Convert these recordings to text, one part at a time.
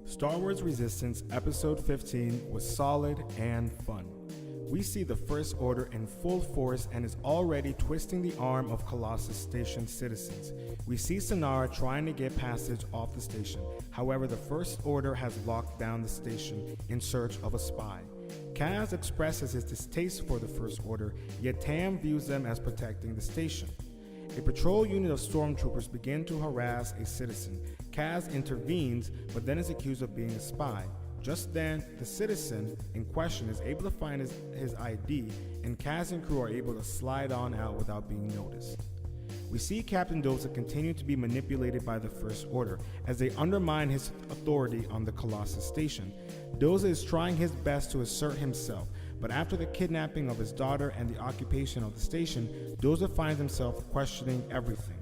Star Wars Resistance Episode 15 was solid and fun. We see the First Order in full force and is already twisting the arm of Colossus Station citizens. We see Synara trying to get passage off the station. However, the First Order has locked down the station in search of a spy. Kaz expresses his distaste for the First Order, yet Tam views them as protecting the station. A patrol unit of stormtroopers begin to harass a citizen. Kaz intervenes, but then is accused of being a spy. Just then, the citizen in question is able to find his ID, and Kaz and crew are able to slide on out without being noticed. We see Captain Doza continue to be manipulated by the First Order as they undermine his authority on the Colossus station. Doza is trying his best to assert himself, but after the kidnapping of his daughter and the occupation of the station, Doza finds himself questioning everything.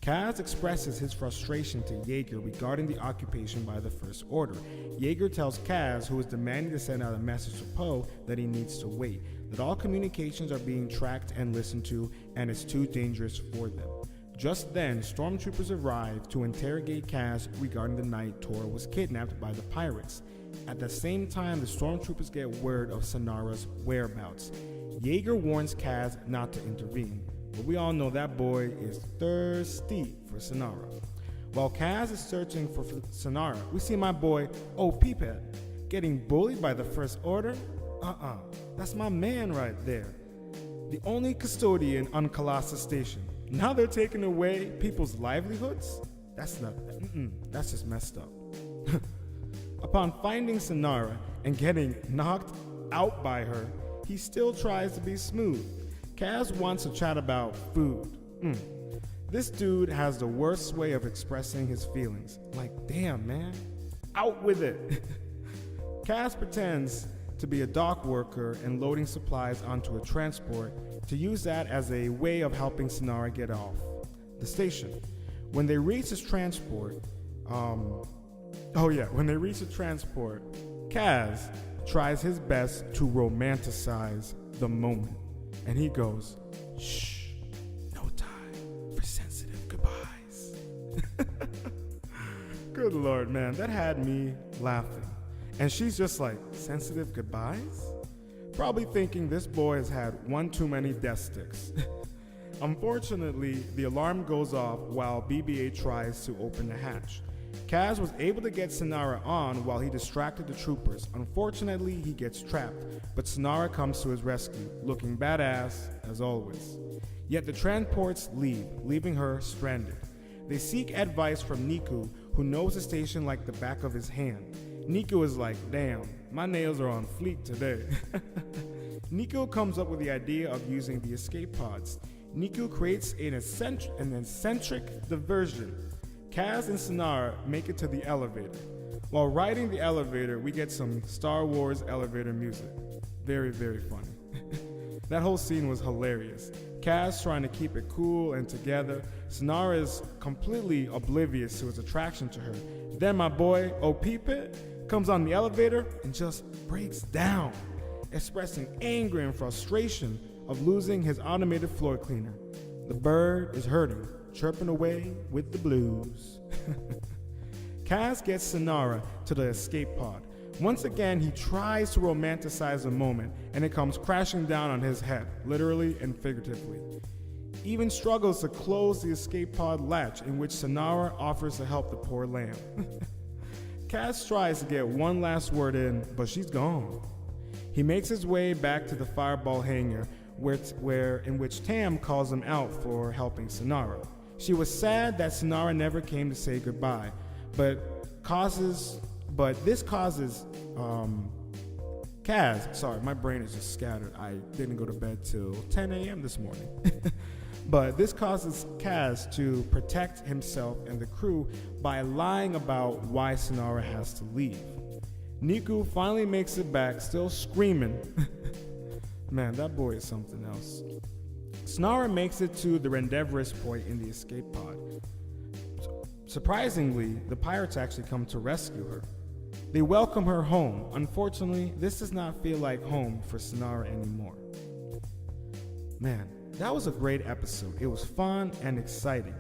Kaz expresses his frustration to Yeager regarding the occupation by the First Order. Yeager tells Kaz, who is demanding to send out a message to Poe, that he needs to wait, that all communications are being tracked and listened to, and it's too dangerous for them. Just then, stormtroopers arrive to interrogate Kaz regarding the night Tora was kidnapped by the pirates. At the same time, the stormtroopers get word of Synara's whereabouts. Yeager warns Kaz not to intervene, but we all know that boy is thirsty for Synara. While Kaz is searching for Synara, we see my boy, Peephead, getting bullied by the First Order? That's my man right there. The only custodian on Colossus Station. Now they're taking away people's livelihoods? That's just messed up. Upon finding Synara and getting knocked out by her, he still tries to be smooth. Kaz wants to chat about food. This dude has the worst way of expressing his feelings. Like, damn, man, out with it. Kaz pretends to be a dock worker and loading supplies onto a transport to use that as a way of helping Synara get off the station. When they reach the transport, Kaz tries his best to romanticize the moment. And he goes, shh, no time for sensitive goodbyes. Good Lord, man, that had me laughing. And she's just like, sensitive goodbyes? Probably thinking this boy has had one too many death sticks. Unfortunately, the alarm goes off while BB-8 tries to open the hatch. Kaz was able to get Synara on while he distracted the troopers. Unfortunately, he gets trapped, but Synara comes to his rescue, looking badass as always. Yet the transports leave, leaving her stranded. They seek advice from Niku, who knows the station like the back of his hand. Niku is like, damn, my nails are on fleek today. Niku comes up with the idea of using the escape pods. Niku creates an eccentric diversion. Kaz and Synara make it to the elevator. While riding the elevator, we get some Star Wars elevator music. Very, very funny. That whole scene was hilarious. Kaz trying to keep it cool and together. Synara is completely oblivious to his attraction to her. Then my boy, Peephead, comes on the elevator and just breaks down, expressing anger and frustration of losing his automated floor cleaner. The bird is hurting, chirping away with the blues. Kaz gets Synara to the escape pod. Once again, he tries to romanticize the moment, and it comes crashing down on his head, literally and figuratively. Even struggles to close the escape pod latch, in which Synara offers to help the poor lamb. Kaz tries to get one last word in, but she's gone. He makes his way back to the fireball hangar, in which Tam calls him out for helping Synara. She was sad that Synara never came to say goodbye, but this causes Kaz, sorry, my brain is just scattered. I didn't go to bed till 10 a.m. this morning. But this causes Kaz to protect himself and the crew by lying about why Synara has to leave. Niku finally makes it back, still screaming. Man, that boy is something else. Synara makes it to the Rendevorous point in the escape pod. Surprisingly, the pirates actually come to rescue her. They welcome her home. Unfortunately, this does not feel like home for Synara anymore. Man, that was a great episode. It was fun and exciting.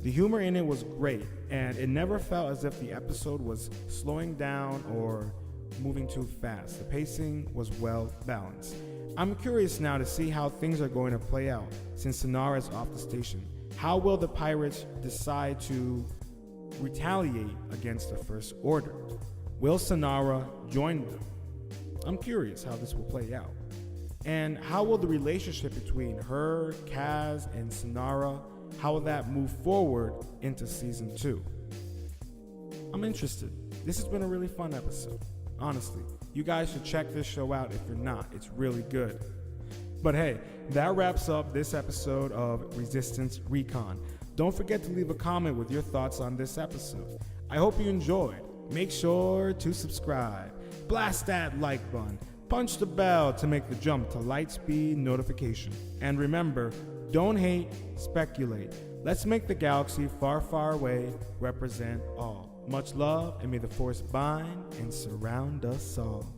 The humor in it was great, and it never felt as if the episode was slowing down or moving too fast. The pacing was well balanced. I'm curious now to see how things are going to play out since Synara is off the station. How will the pirates decide to retaliate against the First Order? Will Synara join them? I'm curious how this will play out. And how will the relationship between her, Kaz, and Synara, how will that move forward into season 2? I'm interested. This has been a really fun episode. Honestly, you guys should check this show out if you're not. It's really good. But hey, that wraps up this episode of Resistance Recon. Don't forget to leave a comment with your thoughts on this episode. I hope you enjoyed. Make sure to subscribe. Blast that like button. Punch the bell to make the jump to Lightspeed notification. And remember, don't hate, speculate. Let's make the galaxy far, far away represent all. Much love, and may the Force bind and surround us all.